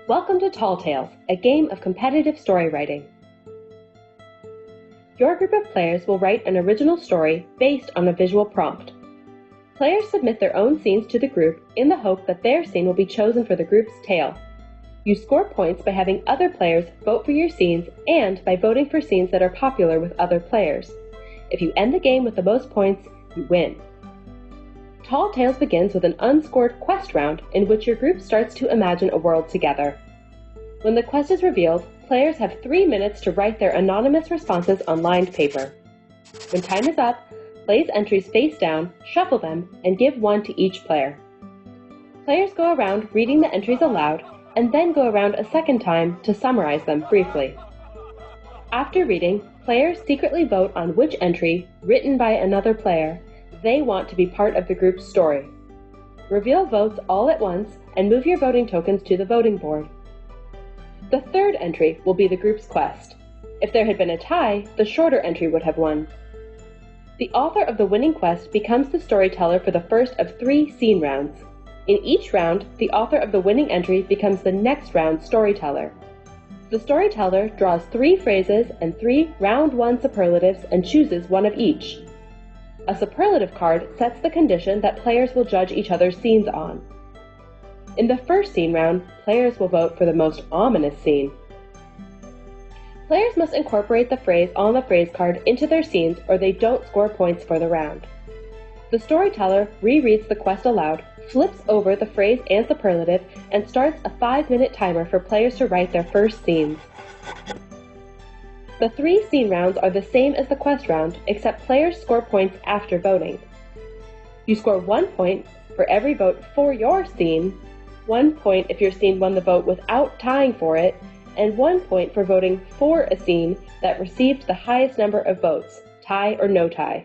Welcome to Tall Tales, a game of competitive story writing. Your group of players will write an original story based on a visual prompt. Players submit their own scenes to the group in the hope that their scene will be chosen for the group's tale. You score points by having other players vote for your scenes and by voting for scenes that are popular with other players. If you end the game with the most points, you win. Tall Tales begins with an unscored quest round in which your group starts to imagine a world together. When the quest is revealed, players have 3 minutes to write their anonymous responses on lined paper. When time is up, place entries face down, shuffle them, and give one to each player. Players go around reading the entries aloud and then go around a second time to summarize them briefly. After reading, players secretly vote on which entry, written by another player, they want to be part of the group's story. Reveal votes all at once and move your voting tokens to the voting board. The third entry will be the group's quest. If there had been a tie, the shorter entry would have won. The author of the winning quest becomes the storyteller for the first of 3 scene rounds. In each round, the author of the winning entry becomes the next round's storyteller. The storyteller draws 3 phrases and 3 round 1 superlatives and chooses one of each. A superlative card sets the condition that players will judge each other's scenes on. In the first scene round, players will vote for the most ominous scene. Players must incorporate the phrase on the phrase card into their scenes or they don't score points for the round. The storyteller rereads the quest aloud, flips over the phrase and superlative, and starts a 5-minute timer for players to write their first scenes. The 3 scene rounds are the same as the quest round, except players score points after voting. You score 1 point for every vote for your scene, 1 point if your scene won the vote without tying for it, and 1 point for voting for a scene that received the highest number of votes, tie or no tie.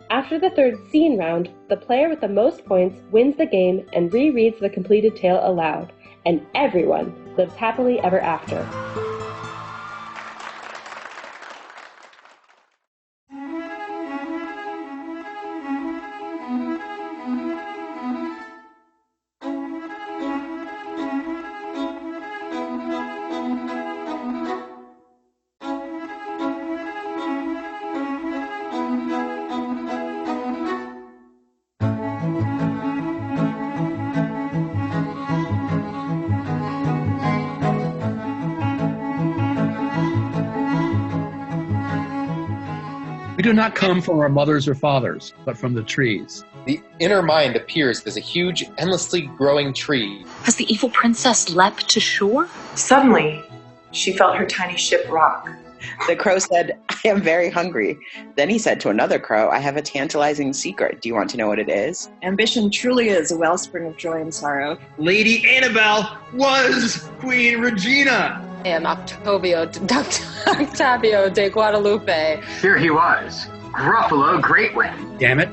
After the third scene round, the player with the most points wins the game and rereads the completed tale aloud, and everyone lives happily ever after. We do not come from our mothers or fathers, but from the trees. The inner mind appears as a huge, endlessly growing tree. Has the evil princess leapt to shore? Suddenly, she felt her tiny ship rock. The crow said, "I am very hungry." Then he said to another crow, "I have a tantalizing secret. Do you want to know what it is?" Ambition truly is a wellspring of joy and sorrow. Lady Annabelle was Queen Regina. And Octavio de Guadalupe. Here he was, Gruffalo Greatwind. Damn it.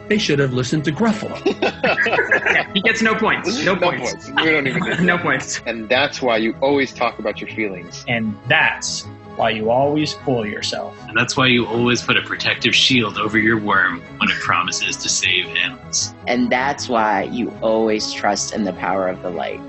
They should have listened to Gruffalo. Yeah, he gets no points. No points. We don't even get no points. And that's why you always talk about your feelings. And that's why you always fool yourself. And that's why you always put a protective shield over your worm when it promises to save animals. And that's why you always trust in the power of the light.